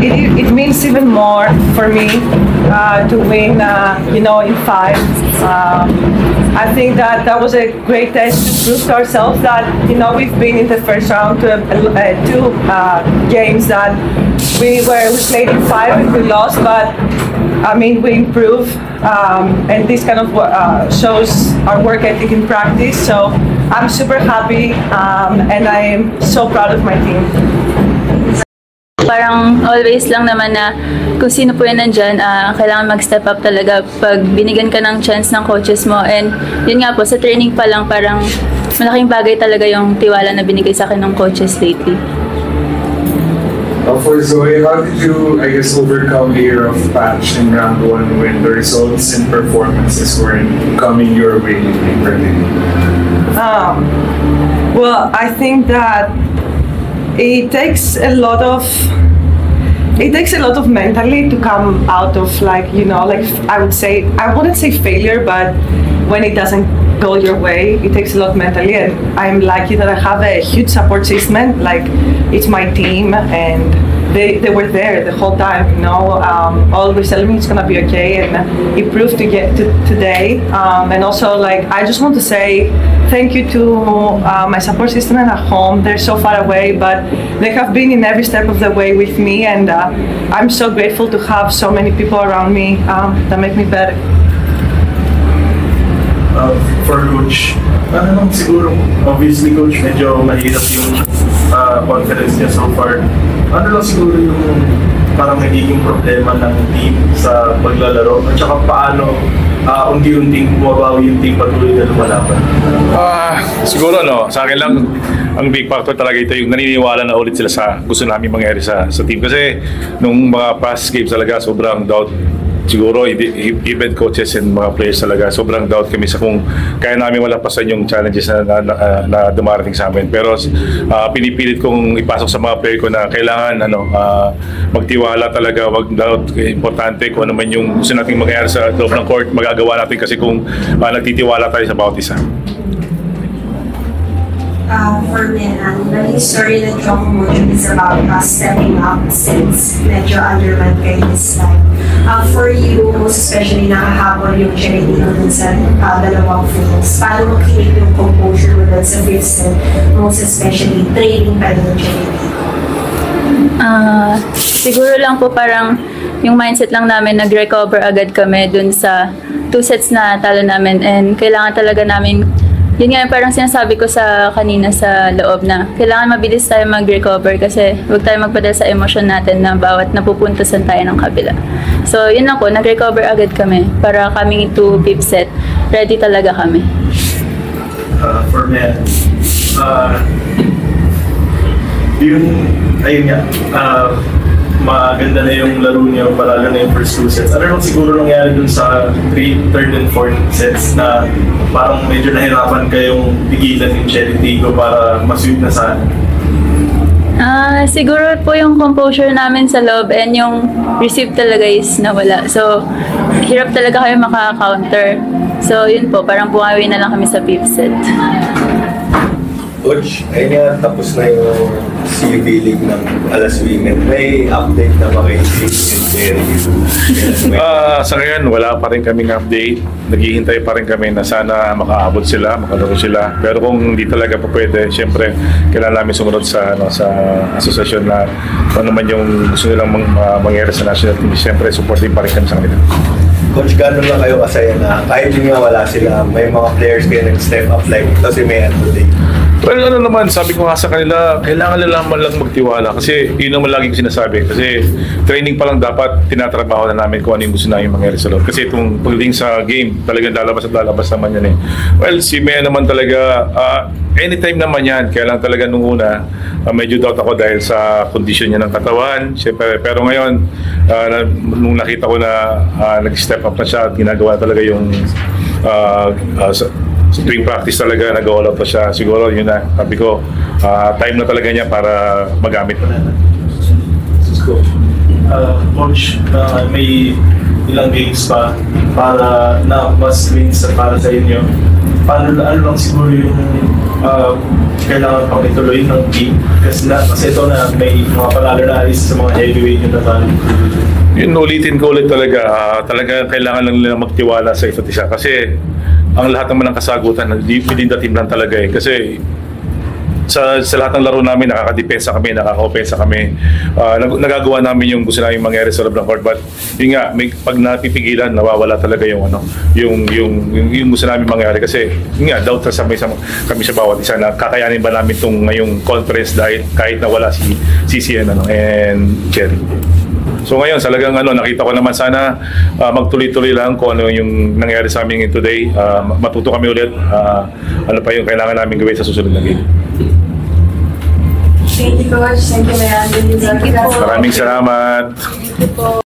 it means even more for me to win, in five. I think that was a great test to prove to ourselves that, we've been in the first round to two games that we played in five and we lost, but I mean, we improve, and this kind of shows our work ethic in practice. So I'm super happy, and I am so proud of my team. Parang always lang naman na kung sino po yan nandyan, kailangan mag-step up talaga pag binigyan ka ng chance ng coaches mo. And yun nga po, sa training pa lang, parang malaking bagay talaga yung tiwala na binigay sa akin ng coaches lately. For Zoe, how did you, I guess, overcome the year of patch in round one when the results and performances weren't coming your way in Berlin? Well, I think that it takes a lot of mentally to come out of I would say, I wouldn't say failure, but when it doesn't go your way, it takes a lot mentally, and I'm lucky that I have a huge support system. Like, it's my team, and they were there the whole time, always telling me it's gonna be okay, and it proved to get to today. And also, I just want to say thank you to my support system and at home. They're so far away, but they have been in every step of the way with me, and I'm so grateful to have so many people around me that make me better. For Coach, siguro, obviously Coach, medyo mahirap yung confidence niya so far. Ano lang siguro yung parang nagiging problema ng team sa paglalaro at saka paano unti-unting bumabawi yung team patuloy na lumalaban? Siguro sa akin lang ang big factor talaga ito yung naniniwala na ulit sila sa gusto namin mangyari sa team, kasi nung mga past games talaga sobrang doubt siguro, even coaches and mga players talaga, sobrang doubt kami sa kung kaya namin malampasan yung challenges na dumarating sa amin. Pero pinipilit kong ipasok sa mga player ko na kailangan magtiwala talaga, wag doubt. Importante kung ano man yung gusto nating mangyari sa loob ng court, magagawa natin kasi kung nagtitiwala tayo sa bawat isa. For me, the story that John Mojo is about stepping up since medyo underwent kayo this time. For you, most especially nakahabol yung charity dun sa dalawang finals. Paano mag-keep yung composure mo dun sa fifth, most especially training pa yung charity? Siguro lang po parang yung mindset lang namin, nag-recover agad kami dun sa 2 sets na talo namin, and kailangan talaga namin. Yun nga, parang sinasabi ko sa kanina sa loob na kailangan mabilis tayo mag-recover kasi huwag tayo magpadala sa emosyon natin na bawat napupuntasan tayo ng kabila. So, yun lang po, nag-recover agad kami para kaming 2 fifth set. Ready talaga kami. For me, ayun nga, maganda na yung laro niyo, palalo na yung first 2 sets. Ano lang siguro nangyari dun sa third and fourth sets na parang medyo nahirapan kayong pigilan yung charity ko para masweep na sana? Siguro po yung composure namin sa loob and yung receive talaga is nawala. So, hirap talaga kayo maka-counter. So, yun po, parang bumawi na lang kami sa fifth set. Coach, ayun nga, tapos na yung CV League ng Alas Women. May update na ba kayo sa ngayon, wala pa rin kaming update. Naghihintay pa rin kami na sana makaabot sila, makalaro sila. Pero kung hindi talaga pa pwede, siyempre, kailangan namin sumunod sa asosasyon na kung ano man yung gusto nilang mangyari sa national team. Siyempre, supporting pa rin kami sa kanila. Coach, gano'n lang kayo kasaya na kahit yun nga wala sila, may mga players kayo nag-step up like ito si Mayan today? Well, ano naman, sabi ko nga sa kanila, kailangan nila man lang magtiwala kasi yun naman lagi ko sinasabi. Kasi training pa lang dapat tinatrabaho na namin kung ano yung gusto namin mangyari sa loob. Kasi itong pagdating sa game, talagang lalabas at lalabas naman yan eh. Well, si Mea naman talaga, anytime naman yan. Kaya lang talaga nung una, medyo doubt ako dahil sa condition niya ng katawan. Siyempre, pero ngayon, nung nakita ko na nag-step up na siya at ginagawa talaga yung sa tuwing practice talaga, nag-all out pa siya. Siguro yun na, sabi ko, time na talaga niya para magamit. Coach, may ilang games pa para na mas wins para sa inyo. paano ano lang siguro yung kailangan pang ituloy ng team kasi ito na may mga panalo na alis sa mga heavyweight yung natalo. Yun, ulitin ko ulit talaga, talaga kailangan lang nila magtiwala sa isa't isa kasi ang lahat naman ng kasagutan within the team lang talaga eh. Kasi sa lahat ng laro namin, nakakadepensa kami, nakaka-opensa kami. Nagagawa namin yung gusto namin mangyari sa loob ng court. But yun nga, pag napipigilan, nawawala talaga yung gusto namin mangyari. Kasi yun nga, doubt sa kami sa bawat isa na kakayanin ba namin itong ngayong conference dahil kahit nawala si CCN and Cherry. So ngayon, talagang nakita ko naman sana magtuloy-tuloy lang kung ano yung nangyari sa amin today. Matuto kami ulit ano pa yung kailangan namin gawin sa susunod na game. Thank you, Coach. Thank you, Mayan. Thank you po. Maraming salamat. Thank you po.